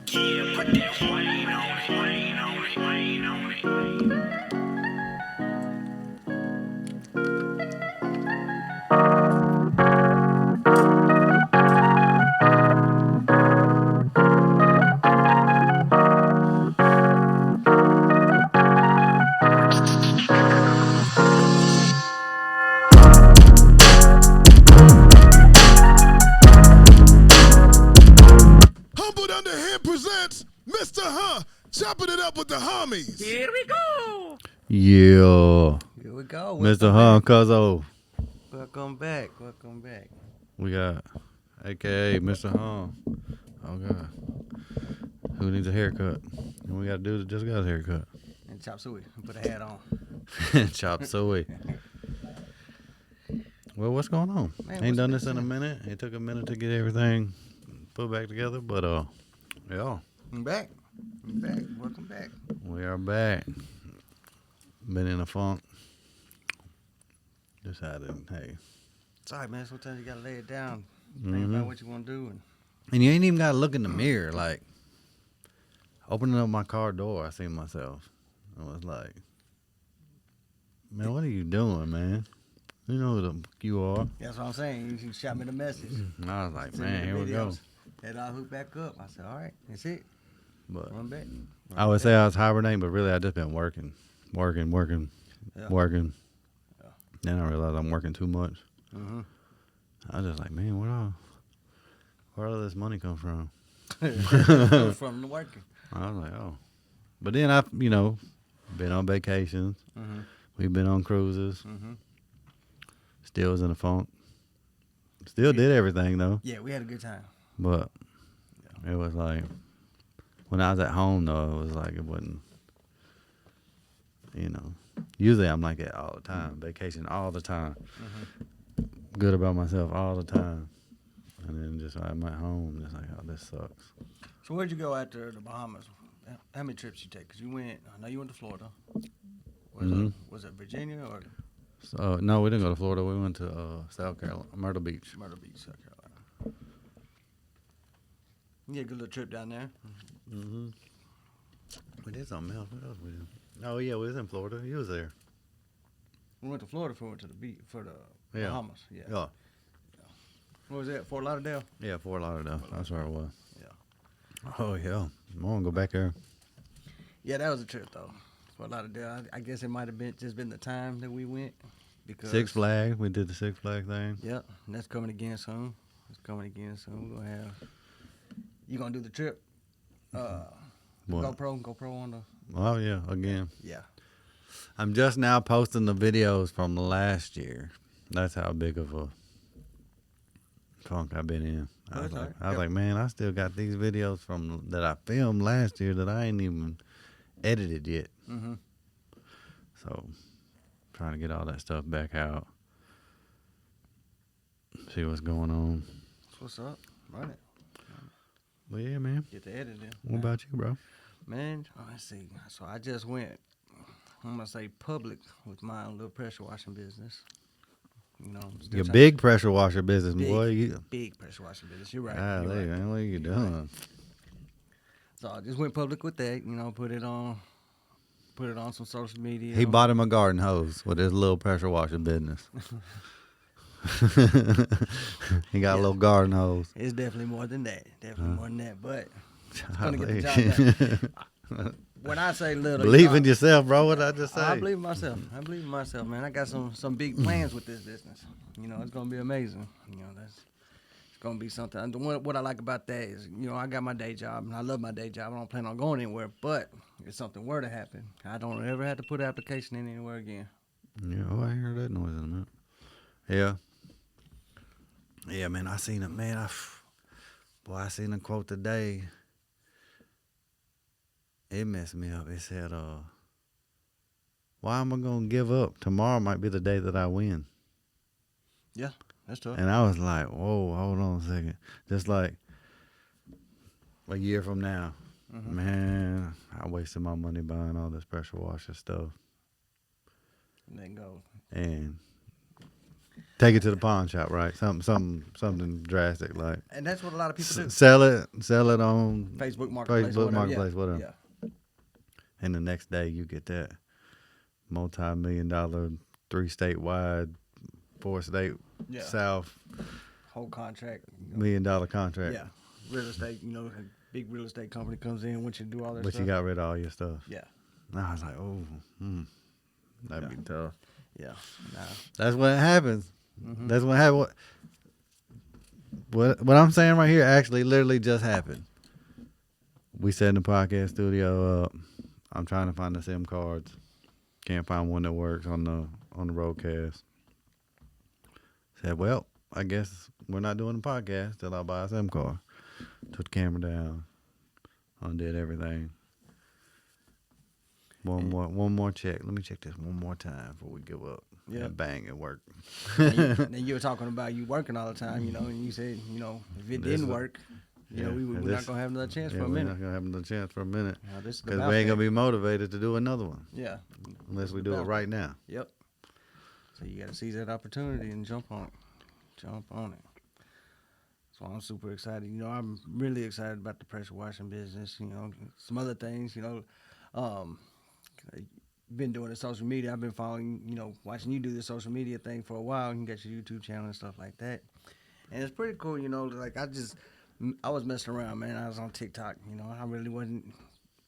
Yeah, put that rain on it, rain on it, rain on it. Humbled Under Him presents Mr. Chopping it up with the HuHmies. Here we go. Yeah, Here we go. Mr. Hum Cuzzo. Welcome back. Welcome back. We got AKA Mr. Hum. Oh God, who needs a haircut? And we got a dude that just got a haircut. And chop suey. Put a hat on. Chop suey. Well, what's going on? Man, Ain't what's done next, this in a man? minute. It took a minute to get everything put back together, but yeah, I'm back. I'm back. Welcome back. we are back. Been in a funk. Decided, hey. Sorry, man. Sometimes you gotta lay it down. Mhm. Think about what you want to do. And you ain't even got to look in the mirror. Like, opening up my car door, I see myself. I was like, man, what are you doing, man? You know who the fuck you are. That's what I'm saying. You can shot me the message. And I was like, Send me man, the here we go. videos. And I hooked back up. I said, all right, that's it. But Run back. I would say I was hibernating, but really I just been working. Yeah. Working. Yeah. Then I realized I'm working too much. Mm-hmm. I was just like, man, where all this money come from? From the working. I was like, oh. But then I've, been on vacations. Mm-hmm. We've been on cruises. Mm-hmm. Still was in a funk. Still did everything though. Yeah, we had a good time. But it was like, when I was at home though, it was like it wasn't, usually I'm like that all the time. Vacation all the time. Mm-hmm. Good about myself all the time. And then just I'm at home, just like, oh, this sucks. So where'd you go after the Bahamas? How many trips you take? Because you went, I know you went to Florida. Was it Virginia or So, no, we didn't go to Florida. We went to South Carolina, Myrtle Beach. Myrtle Beach, South Carolina? You had a good little trip down there. Mm-hmm. We did something else. What else we did? Oh, yeah, we was in Florida. You was there. We went to Florida for to the beach for the Yeah. Bahamas. Yeah. Yeah. What was that? Fort Lauderdale. Yeah, Fort Lauderdale. That's where it was. Yeah. Oh, yeah. I want to go back there. Yeah, that was a trip though. Fort Lauderdale. I guess it might have been the time that we went because Six Flags. We did the Six Flags thing. Yep, and that's coming again soon. It's coming again soon. We're gonna have. You gonna do the trip? What? GoPro on the. Oh, yeah, again. Yeah. I'm just now posting the videos from last year. That's how big of a funk I've been in. I was like, man, I still got these videos from that I filmed last year that I ain't even edited yet. Mm-hmm. So, trying to get all that stuff back out. See what's going on. What's up? Run it. But yeah, man. Get the editing. What about you, bro? Man, let's see. So I just went, I'm going to say public with my own little pressure washing business. Your big pressure washer business, boy. Big pressure washing business. You're right. Ah, You're right. man, what are you doing? Right. So I just went public with that, put it on some social media. He bought him a garden hose with his little pressure washer business. He got a little garden hose. It's definitely more than that. More than that. But it's going to Golly. get the job done. When I say little, Believe in yourself, bro. What I just say? I believe in myself. Man. I got some big plans with this business. It's gonna be amazing. It's gonna be something. And what I like about that is, I got my day job and I love my day job. I don't plan on going anywhere. But if something were to happen, I don't ever have to put an application in anywhere again. Yeah, oh, I hear that noise in a minute. Yeah. Yeah, man, I seen it, man. I seen a quote today. It messed me up. It said, why am I going to give up? Tomorrow might be the day that I win. Yeah, that's tough. And I was like, whoa, hold on a second. Just like a year from now, man, I wasted my money buying all this pressure washer stuff. And then go. And Take it to the pawn shop, right? Something drastic like And that's what a lot of people do. sell it on Facebook Marketplace. Facebook whatever. Marketplace, yeah. whatever. Yeah. And the next day you get that multi-million-dollar, 3 statewide, 4 state Yeah. South Whole contract. $1 million contract. Yeah. Real estate, a big real estate company comes in, wants you to do all that But stuff. you got rid of all your stuff. Yeah. And I was like, oh, that'd be tough. Yeah. Nah. That's what happens. Mm-hmm. That's what happened. What I'm saying right here actually literally just happened. We set in the podcast studio up. I'm trying to find the SIM cards. Can't find one that works on the roadcast. Said, well, I guess we're not doing the podcast till I buy a SIM card. Took the camera down. Undid everything. One more check. Let me check this one more time before we give up. Yeah. And bang, it worked. Then you were talking about you working all the time, and you said, if it didn't work, we're not gonna have another chance for a We're minute. not gonna have another chance for a minute Now, this is because about we ain't that. gonna be motivated to do another one Yeah. unless we do it right now. Yep. So you got to seize that opportunity and jump on it. Jump on it. So I'm super excited. I'm really excited about the pressure washing business. Some other things. Been doing the social media. I've been following. Watching you do the social media thing for a while. You got your YouTube channel and stuff like that. And it's pretty cool. Like I was messing around, man. I was on TikTok. I really wasn't.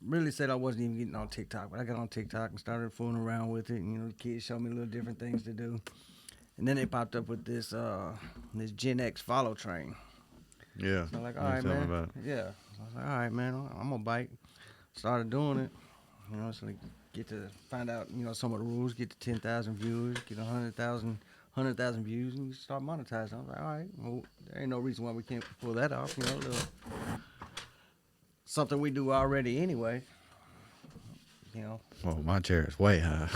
Really said I wasn't even getting on TikTok, but I got on TikTok and started fooling around with it. And, the kids showed me little different things to do. And then they popped up with this Gen X follow train. Yeah. So I'm like, You all right, tell me man. about it. Yeah. So I was like, all right, man. I'm gonna bite. Started doing it. So like get to find out, some of the rules. Get to 10,000 viewers. Get 100,000 views, and you start monetizing. I was like, all right. Well, there ain't no reason why we can't pull that off. Something we do already anyway. Well, my chair is way high.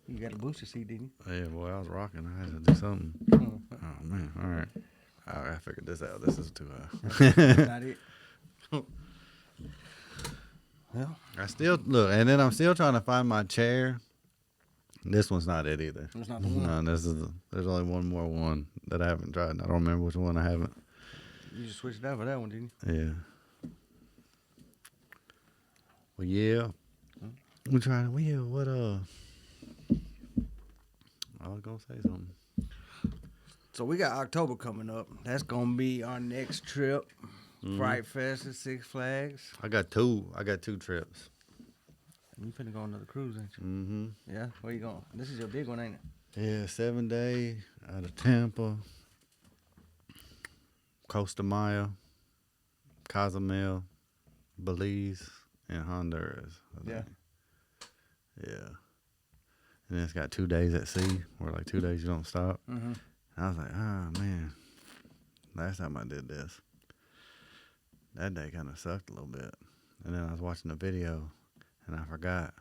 You got a booster seat, didn't Yeah, boy, I was rocking. I had to do something. you? Oh man, all right. I figured this out. This is too That's high. not it. Well, I still look, and then I'm still trying to find my chair. This one's not it either. it's not the one. No, there's only one more one that I haven't tried. I don't remember which one I haven't. You just switched out for that one, didn't Yeah. Well, yeah. We tried. Well, yeah. What I was gonna say something. So we got October coming up. That's gonna be our next trip. Fright Fest at Six Flags. I got two trips. You finna go on another cruise, ain't you? Mm-hmm. Yeah. Where you going? This is your big one, ain't it? Yeah, 7-day out of Tampa, Costa Maya, Cozumel, Belize, and Honduras. I Yeah. think. Yeah. And then it's got 2 days at sea, where like 2 days you don't stop. Mm-hmm. I was like, oh man, last time I did this, that day kind of sucked a little bit. And then I was watching the video, and I forgot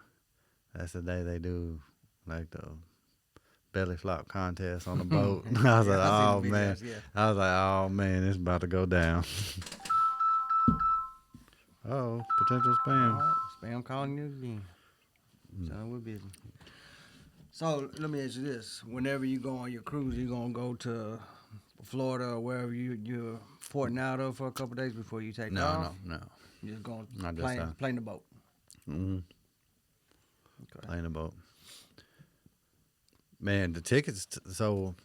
that's the day they do like the belly flop contest on the boat. I was like, I oh seen the man, videos, yeah. I was like, oh man, it's about to go down. Oh, potential spam. Oh, spam calling you again. So we're busy. So let me ask you this: whenever you go on your cruise, you gonna go to Florida or wherever you're porting out of for a couple days before you take off? No. You just going Not this plane, time. plane the boat. Mm-hmm. Okay. Playing a boat. Man, the tickets. So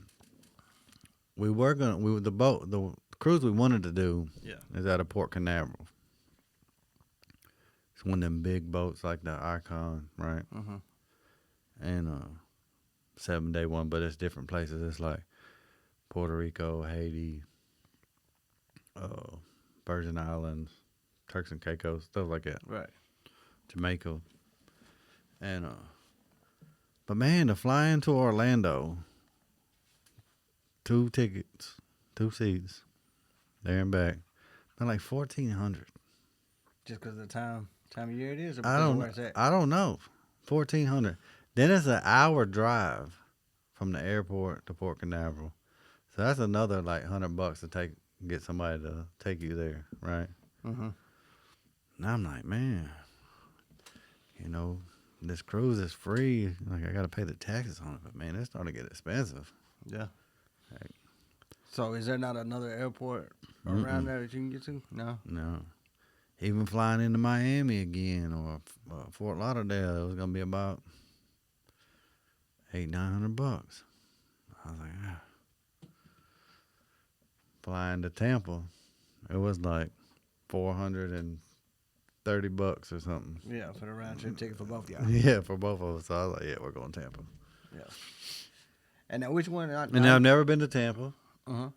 we were the cruise we wanted to do. Yeah. Is out of Port Canaveral. It's one of them big boats like the Icon, right? Mm-hmm. And 7-day one, but it's different places. It's like Puerto Rico, Haiti, Virgin Islands, Turks and Caicos, stuff like that. Right. Jamaica. And but man, to fly into Orlando, 2 tickets, 2 seats, there and back, they're like $1,400. Just because of the time of year it is? Or I because of don't where it's at? I don't know. $1,400. Then it's an hour drive from the airport to Port Canaveral. So that's another like $100 to get somebody to take you there, right? Mm-hmm. And I'm like, man, this cruise is free. Like I gotta pay the taxes on it, but man, it's starting to get expensive. Yeah. Like, So is there not another airport around there that you can get to? No. no, even flying into Miami again or Fort Lauderdale, it was gonna be about $800-900. I was like, ah. Flying to Tampa, it was like $430 or something. Yeah, for the round trip ticket for both of y'all. Yeah, for both of us. So I was like, yeah, we're going to Tampa. Yeah. And now which one? And I've never been to Tampa. Uh-huh.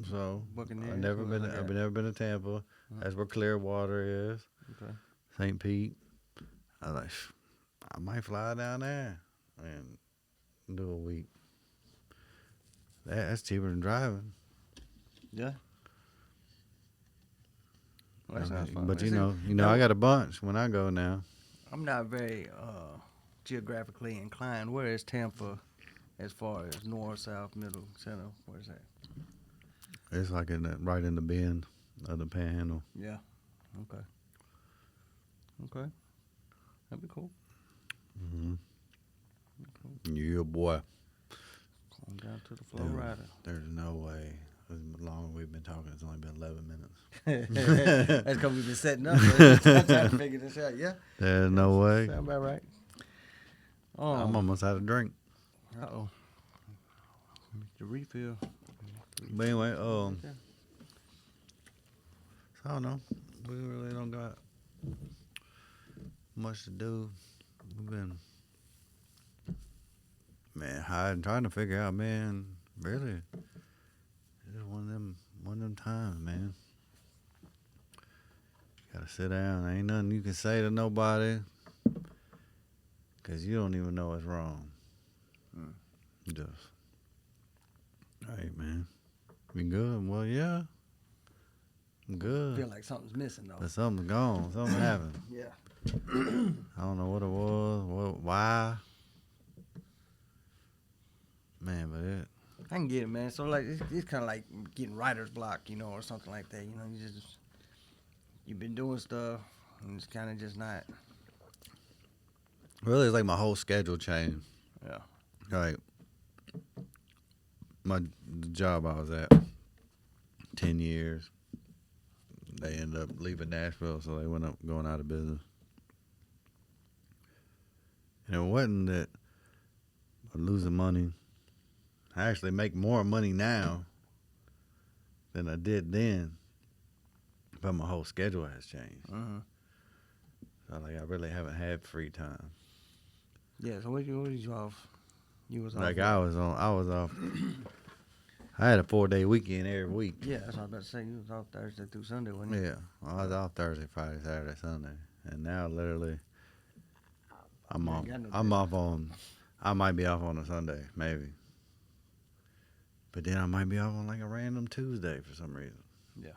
So Buccaneers, I've never been. like that. I've never been to Tampa. That's where Clearwater is. Okay. St. Pete. I was like, I might fly down there and do a week. That's cheaper than driving. Yeah. Well, that sounds fun. But Is you it- know, I got a bunch when I go now. I'm not very geographically inclined. Where is Tampa as far as north, south, middle, center? Where's that? It's like right in the bend of the Panhandle. Yeah. Okay. Okay. That'd be cool. Mm-hmm. Yeah, boy. Going down to the Florida. There's no way. As long as we've been talking, it's only been 11 minutes. That's because we've been setting up. I'm trying to figure this out. Yeah. There's no way. Sound about right. I'm almost out of drink. Uh-oh. The refill. But anyway, so I don't know. We really don't got much to do. We've been, man, hiding, trying to figure out, man, really, it's one of them times, man. Gotta sit down. Ain't nothing you can say to nobody, because you don't even know what's wrong. Just, hey, man, we good? Well, yeah, I'm good. Feel like something's missing, though. But something's gone. Something happened. Yeah. I don't know what it was, why. Man, but it. I can get it, man. So, like, it's kind of like getting writer's block, you know, or something like that. You know, you've been doing stuff, and it's kind of just not. Really, it's like my whole schedule changed. Yeah. Like, the job I was at, 10 years, they ended up leaving Nashville, so they went up going out of business. And it wasn't that I'm losing money. I actually make more money now than I did then, but my whole schedule has changed. Uh-huh. So like I really haven't had free time. Yeah. So what you off? You was off. Like I was off. I had a 4-day weekend every week. Yeah, that's what I was about to say. You was off Thursday through Sunday, wasn't you? Yeah, I was off Thursday, Friday, Saturday, Sunday, and now literally, I'm off. I'm off on. I might be off on a Sunday, maybe, but then I might be off on like a random Tuesday for some reason. Yeah.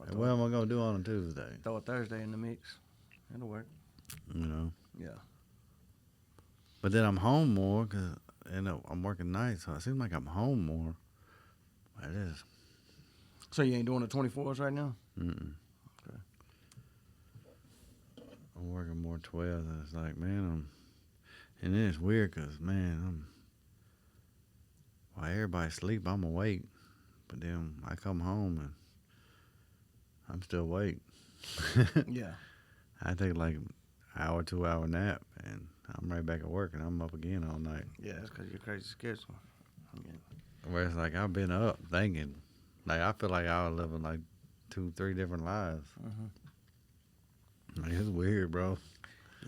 And what am I gonna do on a Tuesday? Throw a Thursday in the mix. It'll work. You know. Yeah. But then I'm home more because I'm working nights, so it seems like I'm home more. But it is. So you ain't doing the 24s right now? Mm-mm. Okay. I'm working more 12s, and it's like, man, and then it's weird because, man, while everybody sleep, I'm awake. But then I come home and I'm still awake. Yeah. I take like an hour, 2-hour nap, and I'm right back at work, and I'm up again all night. Yeah, that's because you're crazy schedule. Yeah. Where it's like I've been up thinking, like I feel like I was living like 2-3 different lives. Mm-hmm. Like, it's weird, bro.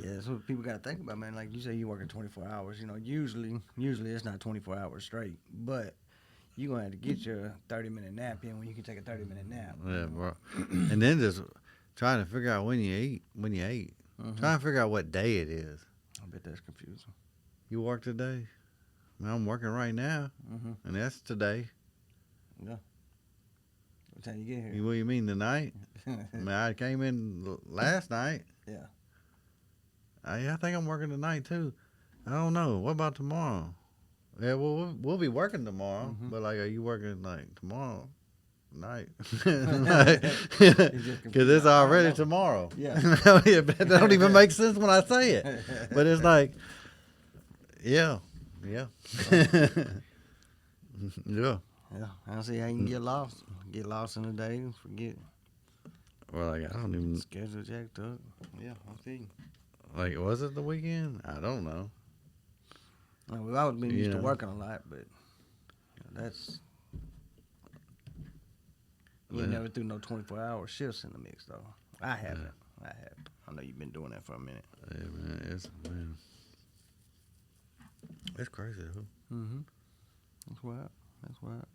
Yeah, that's what people got to think about, man. Like you say, you working 24 hours. You know, usually it's not 24 hours straight, but you're going to have to get your 30-minute nap in when you can take a 30-minute nap. Yeah, bro. And then just trying to figure out when you ate. Mm-hmm. Trying to figure out what day it is. I bet that's confusing. You work today? I mean, I'm working right now, Mm-hmm. and that's today. Yeah. What time you get here? What do you mean, tonight? I mean, I came in last night. Yeah. I think I'm working tonight, too. I don't know. What about tomorrow? Yeah, well, we'll be working tomorrow, Mm-hmm. but, like, are you working, like, tomorrow? night. just Because confused. it's I don't already know. tomorrow. Yeah. That don't even make sense when I say it. But it's like, yeah. Yeah. Yeah. Yeah, I don't see how you can get lost. Get lost in the day and forget. Well, like, I don't even, Schedule jacked up. Yeah, I see. like, was it the weekend? I don't know. We've always been used to Yeah. working a lot, but that's. You Yeah. never threw no 24-hour shifts in the mix, though. I haven't. I have. I know you've been doing that for a minute. Yeah, man. It's crazy, though. Mm-hmm. That's wild. That's wild.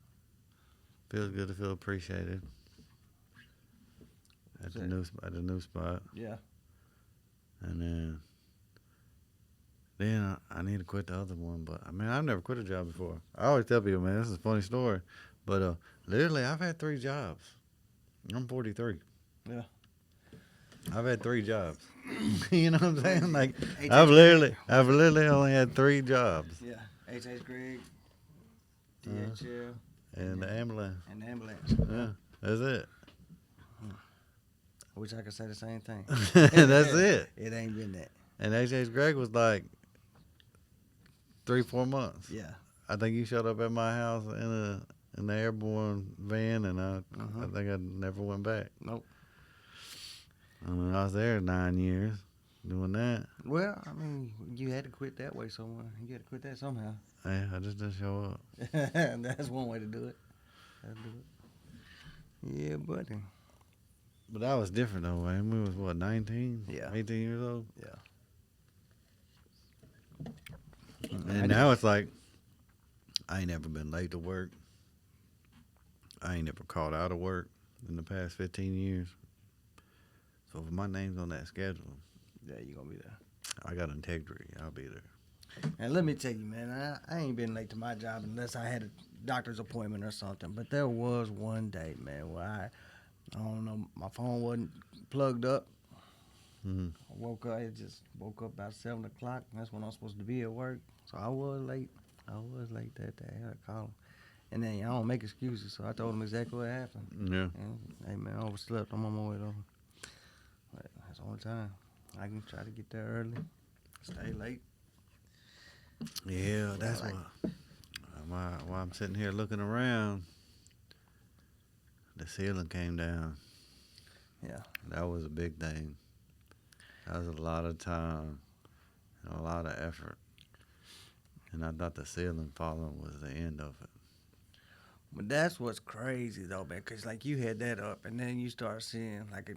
Feels good to feel appreciated at the new spot. Yeah. And then I need to quit the other one. But I mean, I've never quit a job before. I always tell people, man, this is a funny story. But literally, I've had 3 jobs. I'm 43. Yeah. I've had 3 jobs. You know what I'm saying? Like H.H. I've literally only had 3 jobs. Yeah. H.H. Greg, DHL, And the ambulance. and the ambulance. Yeah, that's it. I wish I could say the same thing. That's it. It ain't been that. And H.H. Greg was like 3-4 months. Yeah. I think you showed up at my house in the airborne van, and I think I never went back. Nope. I mean, I was there 9 years doing that. Well, I mean, you had to quit that way somewhere. You had to quit that somehow. Yeah, I just didn't show up. That's one way to do it. That'll do it. Yeah, buddy. But that was different though, man. We was what, 19? Yeah. 18 years old? Yeah. And now it's like, I ain't never been late to work. I ain't never called out of work in the past 15 years. So if my name's on that schedule, Yeah, you gonna be there. I got integrity. I'll be there. And let me tell you, man, I ain't been late to my job unless I had a doctor's appointment or something. But there was one day, man, where I don't know, my phone wasn't plugged up. Mhm. I woke up about 7 o'clock. That's when I'm supposed to be at work. So I was late. That day. I had to call him. And then I don't make excuses, so I told him exactly what happened. Yeah. And, hey, man, I overslept. I'm on my way though. But that's the only time. I can try to get there early, stay late. Yeah, that's why I'm sitting here looking around. The ceiling came down. Yeah. That was a big thing. That was a lot of time and a lot of effort. And I thought the ceiling falling was the end of it. But that's what's crazy though, man. Cause like you had that up, and then you start seeing like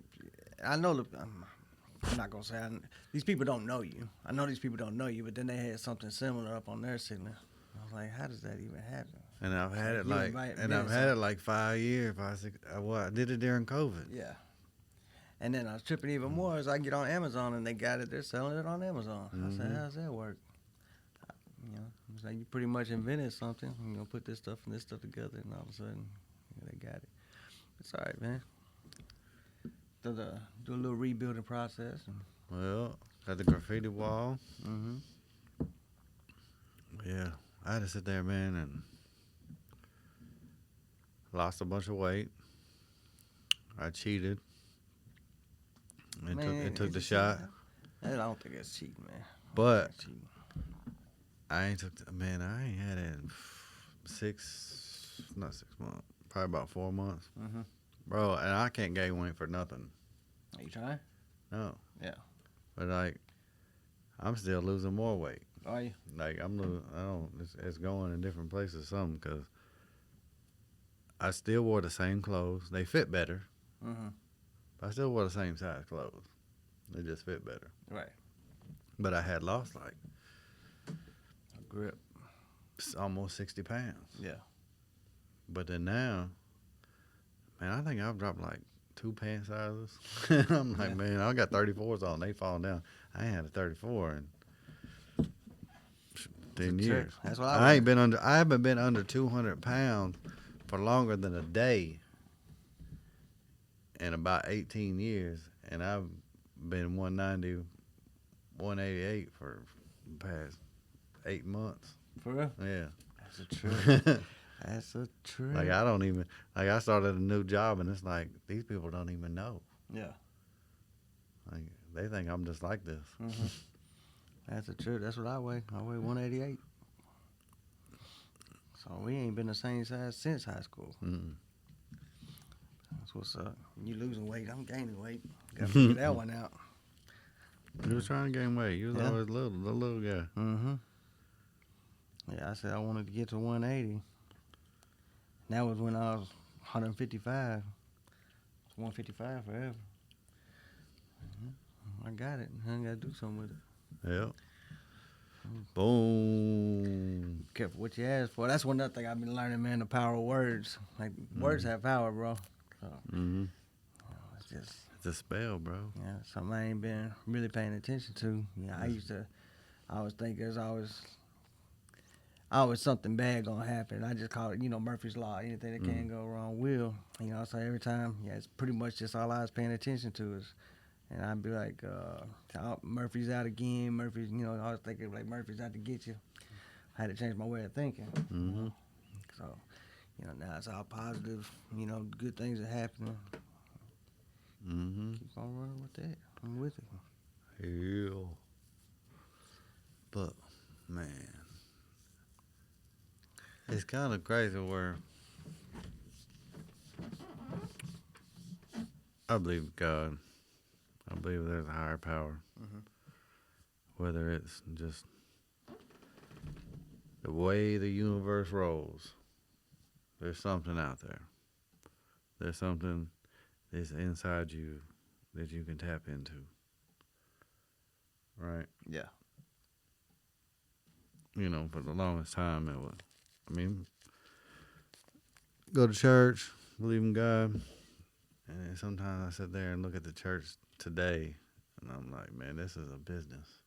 I know. I'm not gonna say these people don't know you. I know these people don't know you, but then they had something similar up on their ceiling. I was like, how does that even happen? And I've had it You like, invite and me I've or had it like 5 years, 5, 6. I did it during COVID. Yeah. And then I was tripping even more as I get on Amazon and they got it. They're selling it on Amazon. I said, how's that work? You know, it's like you pretty much invented something. You know, put this stuff and this stuff together, and all of a sudden, they got it. It's all right, man. Do a little rebuilding process. Well, got the graffiti wall. Mm-hmm. Yeah, I had to sit there, man, and lost a bunch of weight. I cheated. It took the shot. I don't think that's cheating, man. But That's cheating. I ain't had it in not 6 months, probably about 4 months. Mm-hmm. Bro, and I can't gain weight for nothing. Are you trying? No. Yeah. But like, I'm still losing more weight. Are you? Like it's going in different places some because I still wore the same clothes. They fit better. Mm-hmm. But I still wore the same size clothes. They just fit better. Right. But I had lost like A grip. almost 60 pounds. Yeah. But then now, man, I think I've dropped like 2 pant sizes. I'm like, man, I got 34s on. They falling down. I ain't had a 34 in 10 years. That's what I haven't been under 200 pounds for longer than a day in about 18 years. And I've been 190, 188 for the past 8 months. For real? Yeah. That's the truth. That's a trip. Like I don't even like I started a new job and it's like these people don't even know. Yeah. Like they think I'm just like this. Mm-hmm. That's a trip. That's what I weigh. I weigh 188. So we ain't been the same size since high school. Mm. That's what's up. You losing weight, I'm gaining weight. Gotta figure that one out. You was trying to gain weight. You was Yeah. always the little guy. Mm-hmm. Yeah, I said I wanted to get to 180. That was when I was 155. 155 forever. I got it. I got to do something with it. Yep. Boom. Careful what you ask for. That's one other thing I've been learning, man, the power of words. Like, words have power, bro. So, Mm-hmm. it's just, It's a spell, bro. yeah, something I ain't been really paying attention to. Yeah, I always think there's always something bad gonna happen. I just call it, Murphy's Law. Anything that can go wrong will. So every time, it's pretty much just all I was paying attention to is, and I'd be like, Murphy's out again. Murphy's, I was thinking like Murphy's out to get you. I had to change my way of thinking. Mm-hmm. So, now it's all positive. Good things are happening. Mm-hmm. Keep on running with that. I'm with it. Hell. But, man. It's kind of crazy where I believe in God. I believe there's a higher power. Mhm. Whether it's just the way the universe rolls, there's something out there. There's something that's inside you that you can tap into. Right? Yeah. For the longest time, go to church, believe in God, and then sometimes I sit there and look at the church today, and I'm like, man, this is a business.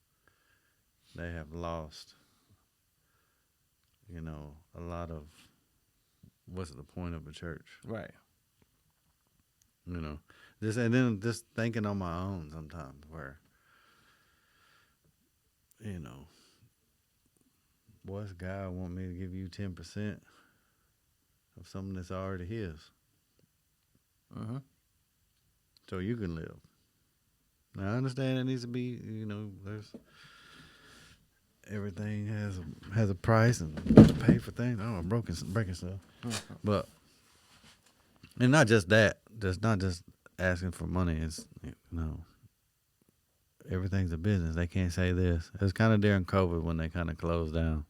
They have lost, a lot of what's the point of a church? Right. Just thinking on my own sometimes where, what's God want me to give you 10% of something that's already his? Mm-hmm. So you can live. Now I understand it needs to be, there's everything has a price and to pay for things. Oh, I'm breaking stuff. Mm-hmm. But and not just that. Just not just asking for money. It's everything's a business. They can't say this. It was kind of during COVID when they kind of closed down.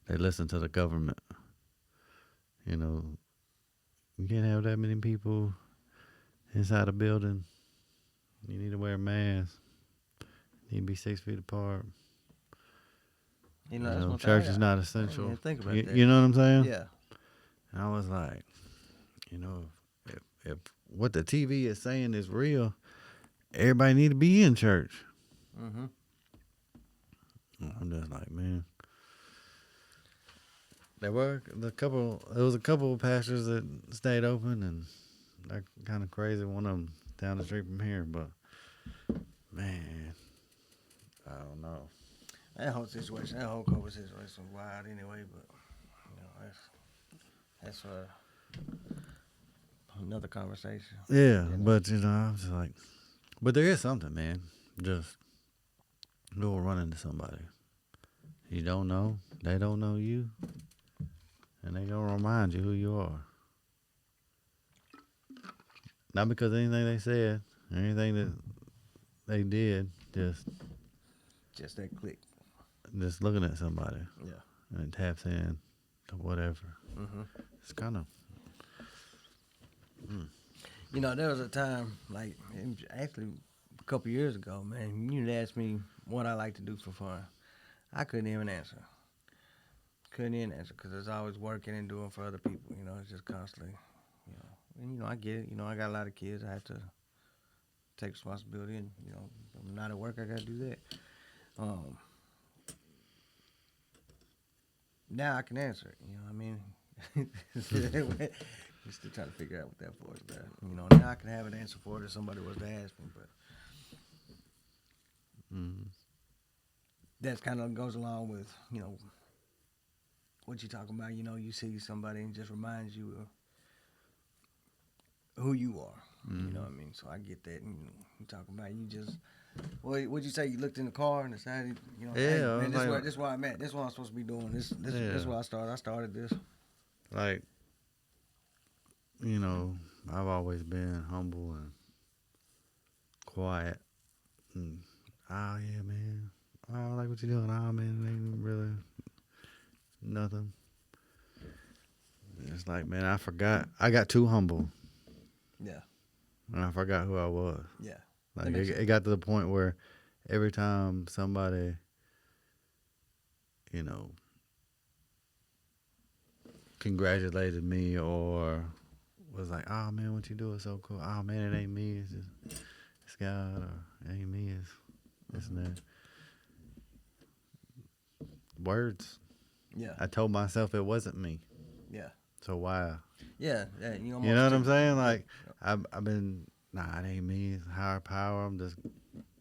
They listened to the government. You can't have that many people inside a building. You need to wear a mask. You need to be 6 feet apart. That's one church thing is I not didn't essential. even think about that. You know what I'm saying? Yeah. And I was like, if what the TV is saying is real, everybody need to be in church. Mm-hmm. I'm just like, man. There was a couple of pastors that stayed open, and they're kind of crazy. One of them down the street from here, but man, I don't know. That whole situation, that whole COVID situation was wild anyway, but that's another conversation. Yeah, but I'm just like, but there is something, man. Just go run into somebody you don't know, they don't know you, and they gonna remind you who you are. Not because of anything they said or anything that they did, Just that click. just looking at somebody. Yeah. And it taps in to whatever. Mm-hmm. It's kind of. There was a time, like, actually a couple years ago, man, you'd ask me what I like to do for fun. I couldn't even answer. Because it's always working and doing for other people, it's just constantly, And, I get it. I got a lot of kids. I have to take responsibility and, if I'm not at work, I got to do that. Now I can answer it, you know what I mean? We're still trying to figure out what that for is, but, now I can have an answer for it if somebody was to ask me, but that kind of goes along with, what you talking about. You know, you see somebody and just reminds you of who you are. You know what I mean? So I get that. And you talking about you just. What'd you say? You looked in the car and decided, you know, hey, Yeah, man, like- this where I'm at. This is what I'm supposed to be doing. This is where I started. I started this. Like, you know, I've always been humble and quiet. And, oh, yeah, man. I like what you're doing. Oh, man, it ain't really nothing. It's like, man, I forgot. I got too humble. Yeah. And I forgot who I was. Yeah. Like, it got to the point where every time somebody, you know, congratulated me or was like, oh, man, what you do is so cool. Oh, man, it ain't me. It's just, it's God. Or it ain't me. It's this and that. Words. Yeah. I told myself it wasn't me. Yeah. So why? Yeah. You know what I'm saying? Like, I've been, nah, it ain't me. It's higher power. I'm just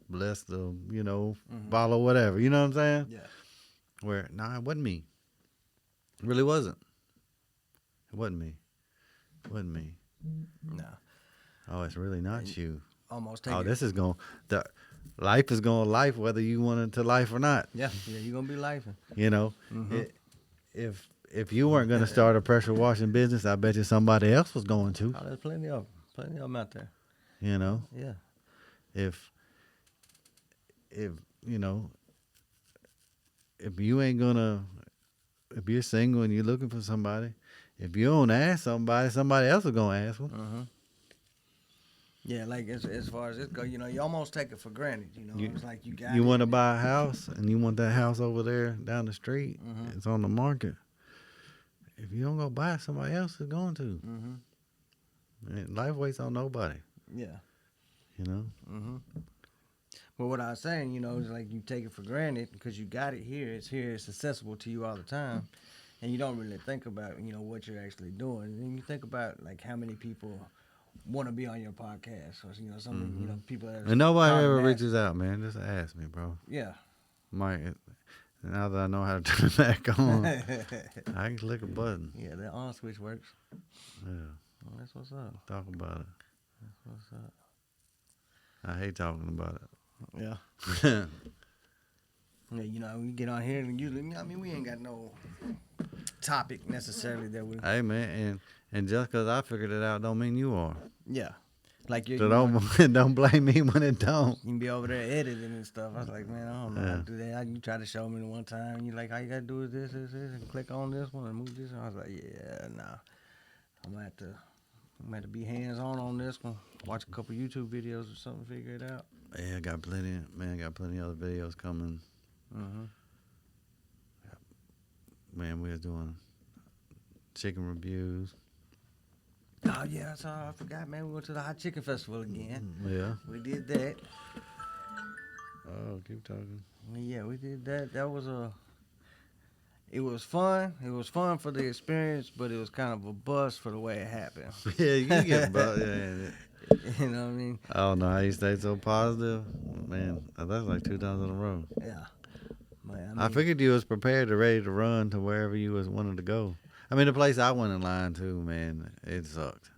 blessed to, you know, follow whatever. You know what I'm saying? Yeah. Where, nah, it wasn't me. It really wasn't. It wasn't me. It wasn't me. No. Oh, it's really not you. Almost take Oh, it. this is going, the life is going to life whether you want it to life or not. Yeah. Yeah. You're gonna be lifing. You know, Mhm. if you weren't going to start a pressure washing business, I bet you somebody else was going to. Oh, there's plenty of them out there. You know, Yeah. if you know, if you ain't gonna, if you're single and you're looking for somebody, if you don't ask somebody, somebody else is gonna ask them. Mm-hmm. Yeah, like as far as it go, you know, you almost take it for granted. You know, it's like you got. You it want to and- buy a house and you want that house over there down the street. Mhm. It's on the market. If you don't go buy it, somebody else is going to. Mhm. And life waits on nobody. Yeah. You know. Mhm. But what I was saying, you know, is like you take it for granted because you got it here. It's here. It's accessible to you all the time, and you don't really think about, you know, what you're actually doing. And then you think about like how many people want to be on your podcast, or you know, some you know people that. Are And nobody calling ever that- reaches out, man. Just ask me, bro. Yeah. Mike, now that I know how to turn it back on, I can click a button. Yeah, the on switch works. Yeah, Well, that's what's up. talk about it. That's what's up. I hate talking about Yeah. it. Yeah, you know, we get on here and usually, I mean, we ain't got no topic necessarily that we. Hey, man, and just because I figured it out don't mean you are. Yeah. Like you So know, don't blame me when it don't. you can be over there editing and stuff. I was like, man, I don't know how Yeah. to do that. You try to show me the one time, and you like, all you gotta do is this, and click on this one and move this. And I was like, yeah, nah. I'm gonna have to be hands on this one. Watch a couple YouTube videos or something, figure it out. Yeah, got plenty of other videos coming. Mm-hmm. Man, we was doing chicken reviews. Oh yeah, that's all I forgot, man. We went to the hot chicken festival again. Yeah. We did that. Oh, keep talking. Yeah, we did that. That was it was fun. It was fun for the experience, but it was kind of a bust for the way it happened. Yeah, you can get about yeah. You know what I mean? I don't know how you stay so positive. Man, that's like 2 times in a row. Yeah. Man, I figured you was prepared and ready to run to wherever you was wanting to go. I mean, the place I went in line to, man, it sucked.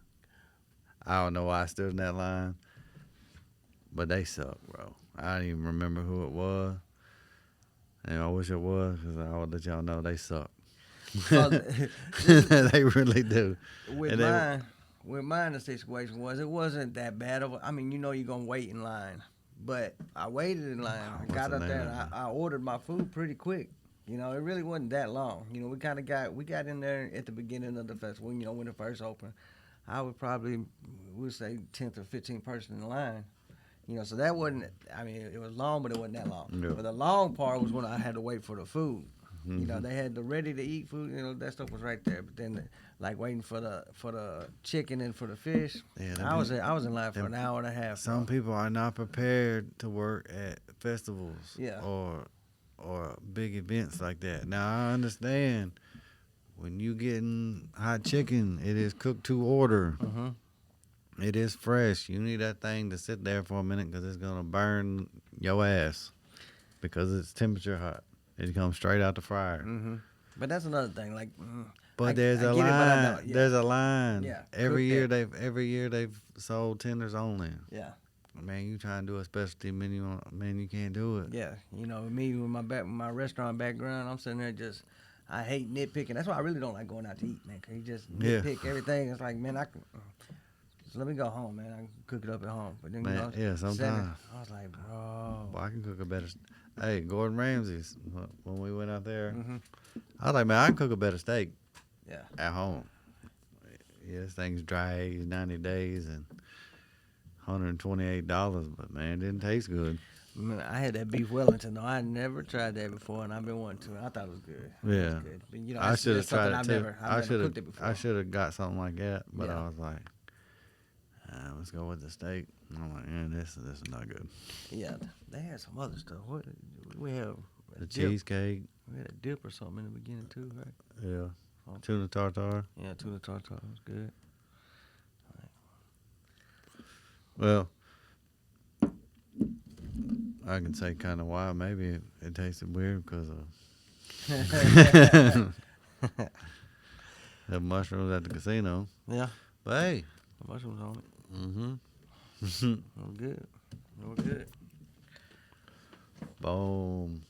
I don't know why I stood in that line, but they suck, bro. I don't even remember who it was. And I wish it was, because I would let y'all know they suck. They really do. with And they- mine, with mine, the situation was it wasn't that bad of a. I mean, you know, you're gonna wait in line, but I waited in line. I What's got the up name there of and it? I ordered my food pretty quick. You know, it really wasn't that long. You know, we got in there at the beginning of the festival. You know, when it first opened, I would probably would say 10th or 15th person in line. You know, so that wasn't. I mean, it was long, but it wasn't that long. Yeah. But the long part was when I had to wait for the food. Mm-hmm. You know, they had the ready to eat food. You know, that stuff was right there. But then, like waiting for the chicken and for the fish, Yeah, them I was in line for them- an hour and a half. Some bro. people are not prepared to work at festivals Yeah. or big events like that. Now, I understand when you getting hot chicken, it is cooked to order. Mhm. It is fresh. You need that thing to sit there for a minute because it's going to burn your ass because it's temperature hot. It comes straight out the fryer. Mhm. But that's another thing. Like, But I there's get a it, but I line. don't. Yeah. There's a line. Yeah, Every cook year that. they've sold tenders only. Yeah. Man, you try and do a specialty menu, man, you can't do it. Yeah, me with my restaurant background, I'm sitting there I hate nitpicking. That's why I really don't like going out to eat, man. 'Cause you just Yeah. nitpick everything. It's like, man, I can just let me go home, man. I can cook it up at home. But then Man, yeah, sometimes. I was like, bro. Well, I can cook a better. Hey, Gordon Ramsay's when we went out there, Mm-hmm. I was like, man, I can cook a better steak Yeah. at home. Yeah, this thing's dry aged 90 days and $128, but man, it didn't taste good. Man, I had that beef Wellington though. I never tried that before, and I've been wanting to. I thought it was good. It Yeah. was good. But, I should have that's something tried it I've too. never cooked it before. I should have got something like that, but Yeah. I was like, let's go with the steak. And I'm like, man, this is not good. Yeah, they had some other stuff. What we have The dip. cheesecake, We had a dip or something in the beginning too, right? yeah, Oh. tuna tartare. Yeah, tuna tartare was good. Well, I can say kind of why. Maybe it tasted weird because of the mushrooms at the casino. Yeah, But hey, the mushrooms on it. mm-hmm. They were good. They were good. Boom.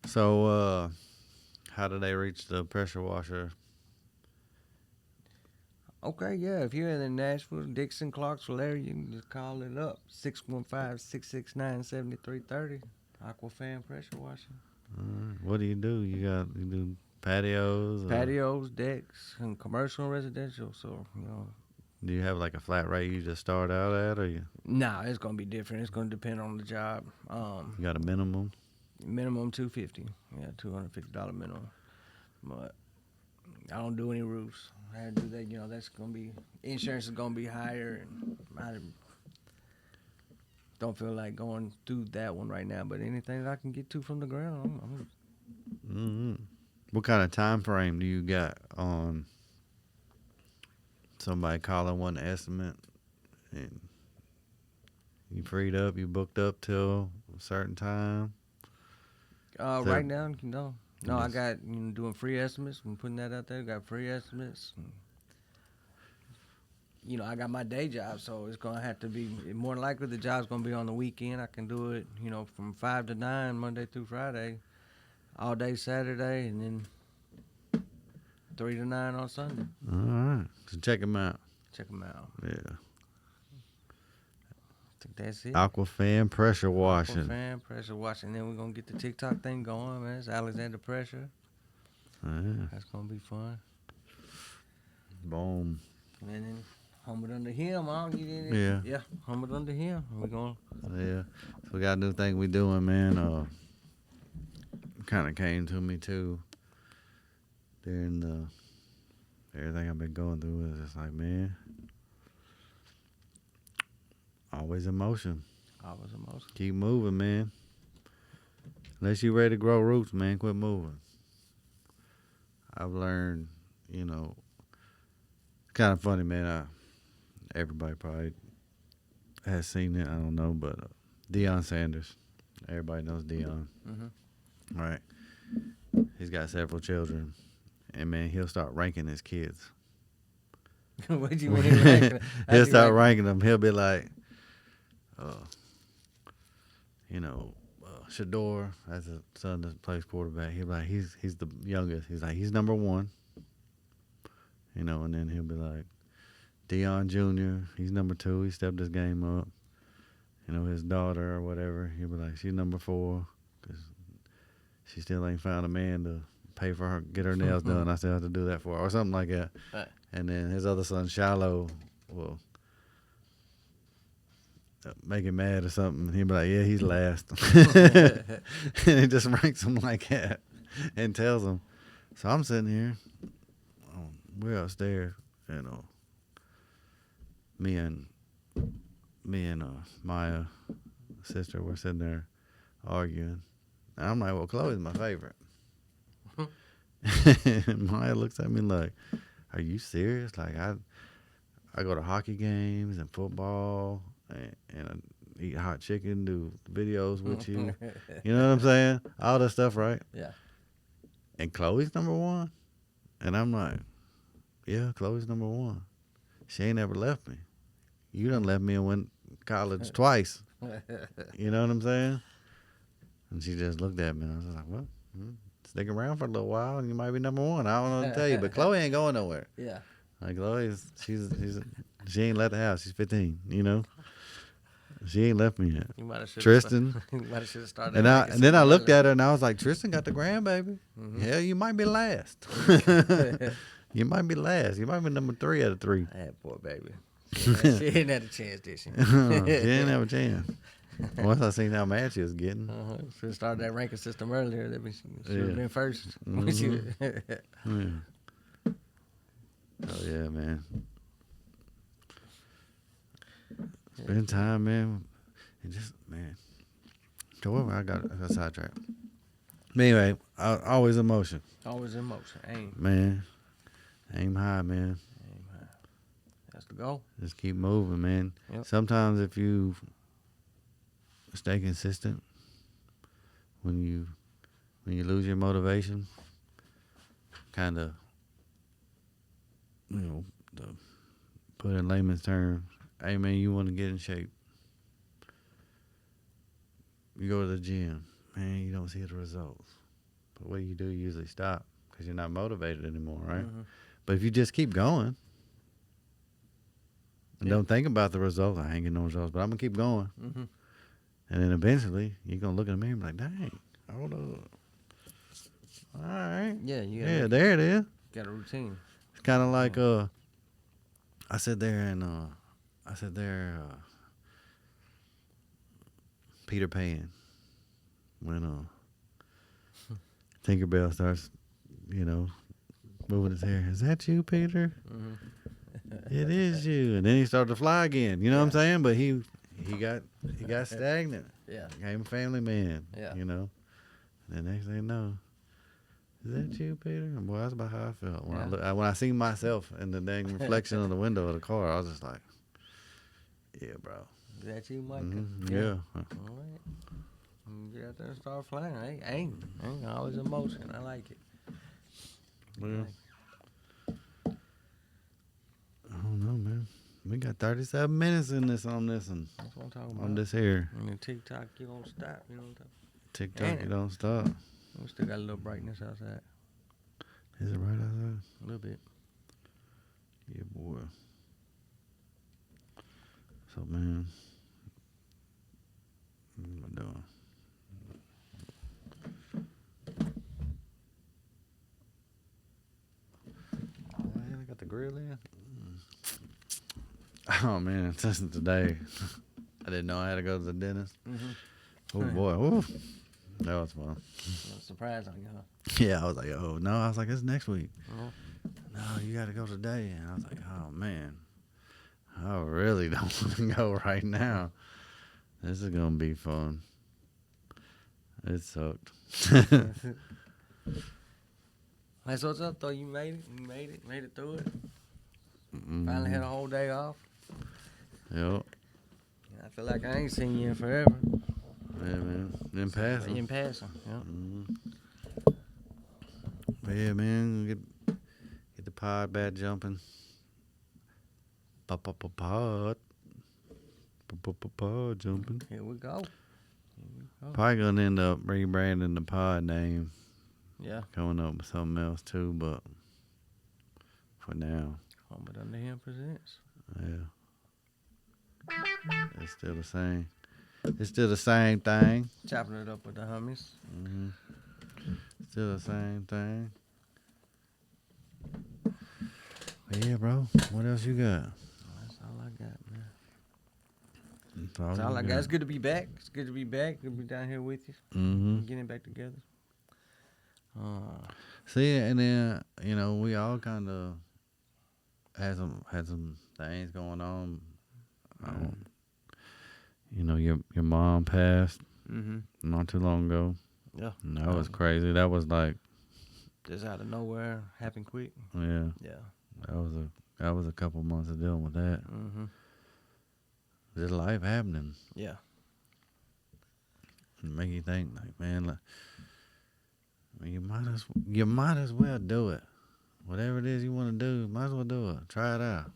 So, how did they reach the pressure washer? Okay, yeah. If you're in Nashville, Dixon, Clarksville area, you can just call it up. 615-669-7330. Aquafan pressure washing. What do? You do patios? Or Patios, decks, and commercial and residential. So, do you have like a flat rate you just start out at, or you it's gonna be different. It's gonna depend on the job. got a minimum? Minimum $250. Yeah, $250 minimum. But I don't do any roofs. I had to do that. That's gonna be insurance is gonna be higher, and I don't feel like going through that one right now. But anything that I can get to from the ground, I'm Mm-hmm. What kind of time frame do you got on somebody calling one estimate, and you freed up, you booked up till a certain time? right now, no. No, I Yes. got doing free estimates. I'm putting that out there. Got free estimates. I got my day job, so it's gonna have to be more than likely the job's gonna be on the weekend. I can do it, from 5 to 9 Monday through Friday, all day Saturday, and then 3 to 9 on Sunday. All right, so check them out. Check them out. Yeah, I think that's it. Aquafan pressure washing. Fan pressure washing. Then we're gonna get the TikTok thing going, man. It's Alexander Pressure. Yeah. That's gonna be fun. Boom. And then Humbled Under Him. I don't get in it. Yeah. Yeah, Humbled Under Him. We're going. Yeah. So we got a new thing we doing, man. Kind of came to me too during everything I've been going through. Is just like, man, always in motion. I was emotional. Keep moving, man. Unless you ready to grow roots, man, quit moving. I've learned, it's kind of funny, man. Everybody probably has seen it. I don't know, but Deion Sanders. Everybody knows Deion. Mm-hmm. Right. He's got several children. And, man, he'll start ranking his kids. What do you mean? He'll start ranking them. He'll be like, Shador, that's a son that plays quarterback. He'll be like, he's the youngest. He's like, he's number one. And then he'll be like, Deion Jr., he's number 2. He stepped his game up. His daughter or whatever, he'll be like, she's number 4 because she still ain't found a man to pay for her, get her nails done. I still have to do that for her or something like that. Right. And then his other son, Shiloh, will make him mad or something. He'll be like, yeah, he's last. And he just ranks him like that and tells him. So I'm sitting here. We're upstairs, me and Maya, sister, we're sitting there arguing. And I'm like, well, Chloe's my favorite. And Maya looks at me like, are you serious? Like, I go to hockey games and football, and eat hot chicken, do videos with you. You know what I'm saying? All that stuff, right? Yeah. And Chloe's number one. And I'm like, yeah, Chloe's number one. She ain't ever left me. You done left me and went to college twice. You know what I'm saying? And she just looked at me and I was like, well, stick around for a little while and you might be number one. I don't know what to tell you. But Chloe ain't going nowhere. Yeah. Like she ain't left the house. She's 15, you know? She ain't left me yet. You might have Tristan. You might have should have started. And then I looked at her and I was like, Tristan got the grandbaby. Hell, you might be last. You might be last. You might be number 3 out of 3. That poor baby. She didn't have a chance, did she? She didn't have a chance. Once I seen how mad she was getting. Should have started that ranking system earlier. That she should have Yeah. been first. Yeah. Oh yeah, man. Spend time, man. And just, man. However, I got sidetracked. But anyway, always in motion. Always in motion. Aim. Man. Aim high, man. Aim high. That's the goal. Just keep moving, man. Yep. Sometimes if you stay consistent, when you lose your motivation, kind of, to put in layman's terms, hey man, you want to get in shape. You go to the gym, man, you don't see the results. But what you usually stop because you're not motivated anymore, right? Mm-hmm. But if you just keep going and don't think about the results, I ain't getting no results, but I'm going to keep going. Mm-hmm. And then eventually, you're going to look at me and be like, dang, hold up. All right. Yeah, you Yeah, there it is. got a routine. It's kind of like, I sit there, Peter Pan, when Tinkerbell starts, moving his hair. Is that you, Peter? Mm-hmm. It is you. And then he started to fly again. You know what I'm saying? But he got stagnant. Yeah. Became a family man. Yeah. And the next thing you know, is that you, Peter? And boy, that's about how I felt. When I seen myself in the dang reflection of the window of the car, I was just like, yeah, bro. Is that you, Mike? Yeah. All right. Get out there and start flying. Hey, ain't always in motion. I like it. Well, I don't know, man. We got 37 minutes in this on this one. That's what I'm talking about. On this here. And the TikTok, you don't stop. You know what I'm talking TikTok, Damn. you don't stop. about? We still got a little brightness outside. Is it right outside? A little bit. Yeah, boy. So, man, what am I doing? Man, I got the grill in. Oh, man, since today, I didn't know I had to go to the dentist. Mm-hmm. Oh, boy. Ooh. That was fun. A surprise on you, huh? Yeah, I was like, oh, no. I was like, it's next week. Uh-huh. No, you got to go today. And I was like, oh, man. I really don't want to go right now. This is going to be fun. It sucked. Hey, so what's up, though? You made it? You made it through it? Mm-hmm. Finally had a whole day off? Yep. I feel like I ain't seen you in forever. Yeah, man. In passing. In passing, yeah. Mm-hmm. But yeah, man. Get the pod back jumping. Pod. Pod jumping. Here we go. Probably gonna end up rebranding the pod name. Yeah. Coming up with something else too, but for now, Humbled Under Him presents. yeah. It's still the same. It's still the same thing. Chopping it up with the HuHmies. Mm-hmm. Still the same thing. But yeah, bro. What else you got? That's all I got, man. That's That's all I got. It's good to be back. It's good to be back. Good to be down here with you. Mm-hmm. Getting back together. See, and then we all kind of had some things going on. Your mom passed not too long ago. Yeah. And that was crazy. That was like, Just out of nowhere. Happened quick. yeah, Yeah. that was a couple months of dealing with that. Mm-hmm. There's life happening. Yeah. Make you think like, man, look, you might as well do it. Whatever it is you want to do, might as well do it. Try it out.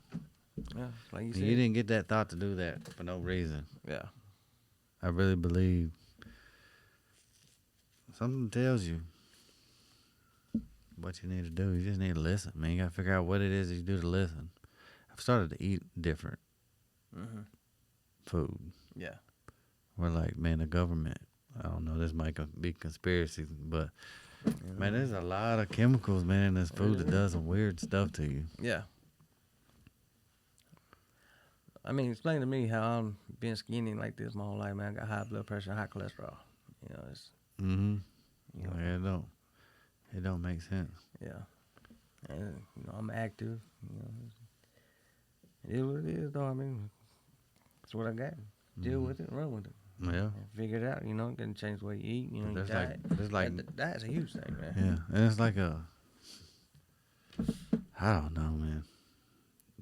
Yeah, like you And said. you didn't get that thought to do that for no reason. Yeah. I really believe something tells you what you need to do. You just need to listen, man. You got to figure out what it is that you do to listen. I've started to eat different food. Yeah. We're like, man, the government, I don't know, this might be conspiracy, but, man, there's a lot of chemicals, man, in this food that does some weird stuff to you. Yeah. I mean, explain to me how I'm being skinny like this my whole life, man. I got high blood pressure, high cholesterol. You know, it's Mm-hmm. you know, Yeah, it don't make sense. yeah. And you know, I'm active. You know, it is what it is, though. I mean, it's what I got. Deal with it, run with it. Yeah. Figure it out. You know, can change the way you eat. You know, your diet. That's a huge thing, man. Yeah, and it's like I don't know, man.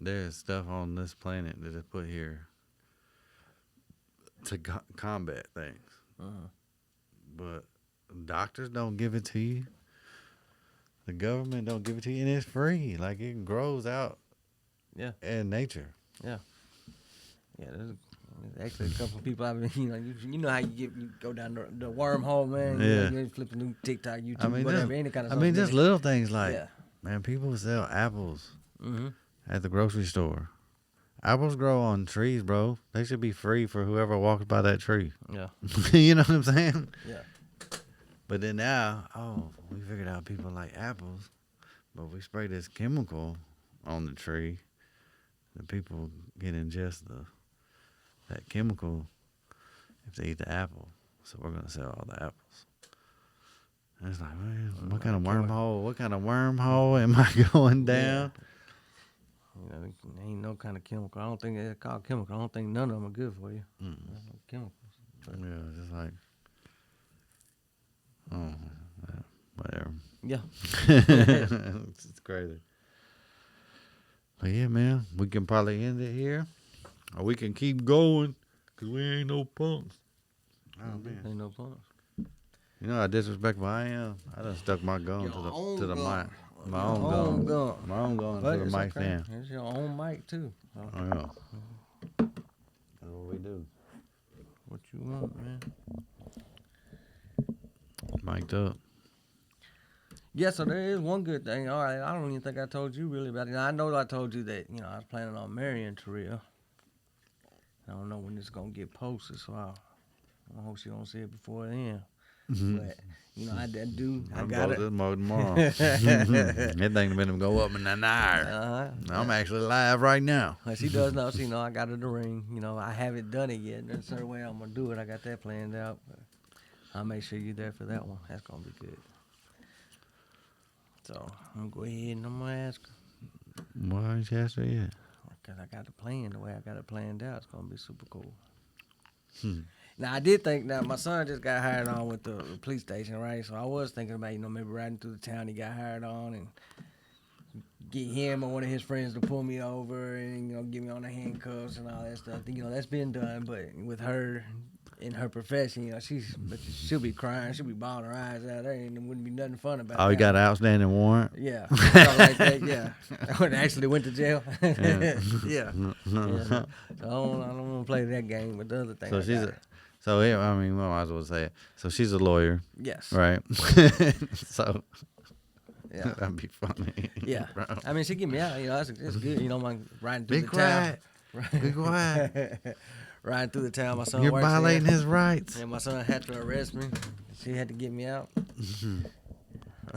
There's stuff on this planet that is put here to combat things. But doctors don't give it to you. The government don't give it to you, and it's free. Like, it grows out in nature. Yeah. Yeah, there's actually a couple of people I've been, you know how you go down the wormhole, man. Yeah. You flipping through TikTok, YouTube, I mean, whatever, any kind of just little things like, yeah. man, people sell apples Mm-hmm. at the grocery store. Apples grow on trees, bro. They should be free for whoever walks by that tree. Yeah. You know what I'm saying? Yeah. But then now, we figured out people like apples, but we spray this chemical on the tree, the people can ingest that chemical if they eat the apple. So we're gonna sell all the apples. And it's like, man, what kind of wormhole am I going down? You know, there ain't no kind of chemical. I don't think they're called chemical. I don't think none of them are good for you. No chemicals. But Yeah, just like, whatever. yeah. It's crazy. But yeah, man, we can probably end it here, or we can keep going, cause we ain't no punks. Oh man, Ain't no punch. you know how disrespectful I am. I done stuck my gun to the mic, my own gun But to the it's mic okay. stand. It's your own mic too. So Oh yeah, that's what we do. what you want, man? Mic'd up. Yeah, so there is one good thing. All right, I don't even think I told you really about it. Now, I know I told you that, I was planning on marrying Taria. I don't know when this is going to get posted, so I hope she don't see it before then. But, I do. I got it. Tomorrow. That thing been go up in an hour. I'm actually live right now. Well, she does know. She know I got her the ring. I haven't done it yet. There's a certain way I'm going to do it. I got that planned out. But I'll make sure you're there for that one. That's going to be good. So I'm going to go ahead and I'm going to ask her. Why ain't you asked her yet? Because I got the plan the way I got it planned out. It's going to be super cool. Now, I did think that my son just got hired on with the police station, right? So I was thinking about, maybe riding through the town he got hired on and get him or one of his friends to pull me over and, get me on the handcuffs and all that stuff. That's been done. But with her in her profession, she'll be crying. She'll be bawling her eyes out. There wouldn't be nothing fun about it. Oh, you got an outstanding warrant? Yeah. Something like that, yeah. I actually went to jail. Yeah. Yeah. So I don't want to play that game, but the other thing. So yeah, I mean, well, I might as well say it. So she's a lawyer. Yes. Right. So yeah, that'd be funny. Yeah. Bro. I mean, she get me out. It's good. I'm riding through Be the quiet. town. Be quiet. Riding through the town. My son You're works violating there. his rights. And my son had to arrest me. She had to get me out.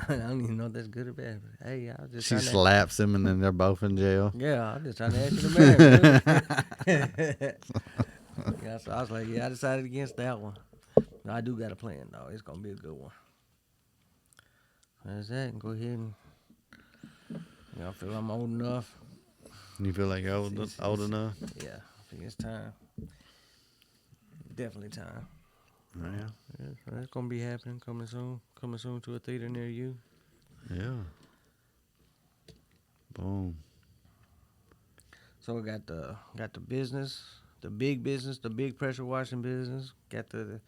I don't even know if that's good or bad. But hey, I was just. She slaps him, and then they're both in jail. Yeah, I'm just trying to ask you to marry me. Yeah, so I was like, I decided against that one. I do got a plan, though. It's going to be a good one. That's that. Go ahead and, I feel I'm old enough. You feel like you're old enough? Yeah, I think it's time. Definitely time. Yeah. Yeah, so that's going to be happening coming soon to a theater near you. Yeah. Boom. So we got the business, the big pressure washing business. Got the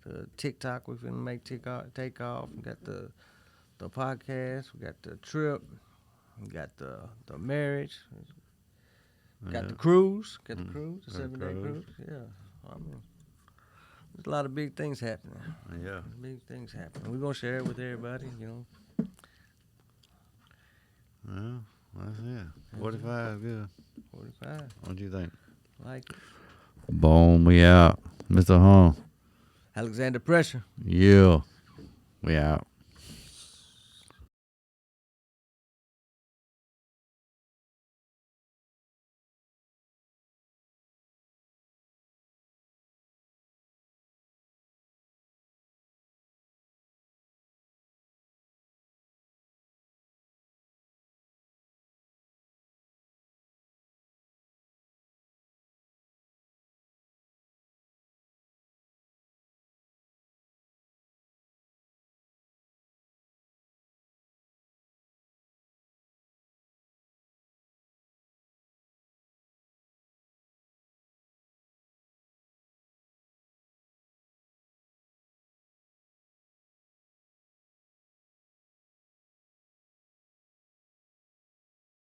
the TikTok. We're finna make take off. We got the podcast. We got the trip. We got the marriage. Got the cruise. Got the cruise. The 7-day cruise. Yeah. I mean, there's a lot of big things happening. Yeah. Big things happening. We're gonna share it with everybody. You know. Well, that's it. 45 is good. 45. What do you think? Like it. Boom, we out. Mr. Hung. Alexander Pressure. Yeah. We out.